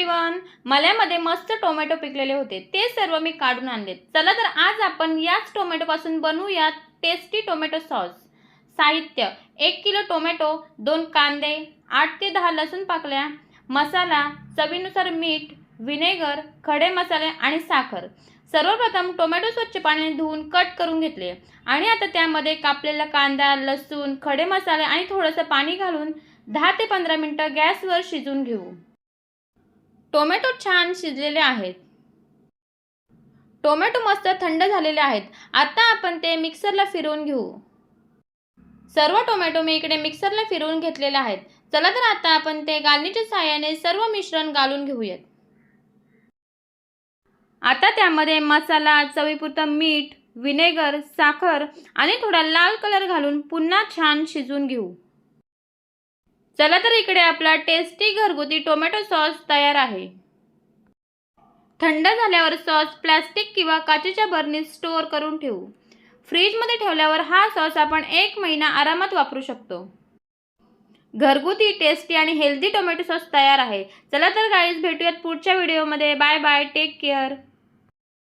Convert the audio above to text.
Everyone, मल्यामध्ये मस्त tomato पिकलेले होते, ते सर्व मी काढून आणले। चला तर आज आपण याच टोमॅटो पासून बनवूया टेस्टी टोमॅटो सॉस। साहित्य: 1 किलो टोमॅटो, 2 कांदे, 8 ते 10 लसूण पाकळ्या, मसाला, चवीनुसार मीठ, व्हिनेगर, खडे मसाले आणि साखर। सर्वप्रथम टोमॅटो स्वच्छ पाण्याने धुवून कट करून घेतले आणि आता त्यामध्ये कापलेला कांदा, लसूण, खडे मसाले आणि थोडंसं पाणी घालून 10 ते 15 मिनिटं गॅसवर शिजवून घेऊ। टोमॅटो छान शिजलेले आहेत। टोमॅटो मस्त थंड झालेले आहेत। आता आपण ते मिक्सरला फिरवून घेऊ। सर्व टोमॅटो मी इकडे मिक्सरला फिरवून घेतलेले आहेत। चला तर आता आपण ते गाळणीच्या सहाय्याने सर्व मिश्रण गाळून घेऊयात। आता त्यामध्ये मसाला, चवीपुरतं मीठ, व्हिनेगर, साखर आणि थोडा लाल कलर घालून पुन्हा छान शिजवून घेऊ। चला तर इकडे आपला टेस्टी घरगुती टोमॅटो सॉस तयार आहे। थंड झाल्यावर सॉस प्लास्टिक किंवा काचेच्या बरणीत स्टोअर करून ठेवू। फ्रीजमध्ये ठेवल्यावर हा सॉस आपण 1 महिना आरामात वापरू शकतो। घरगुती टेस्टी आणि हेल्दी टोमॅटो सॉस तयार आहे। चला तर गाईज, भेटूयात पुढच्या व्हिडिओमध्ये। Bye bye, take care.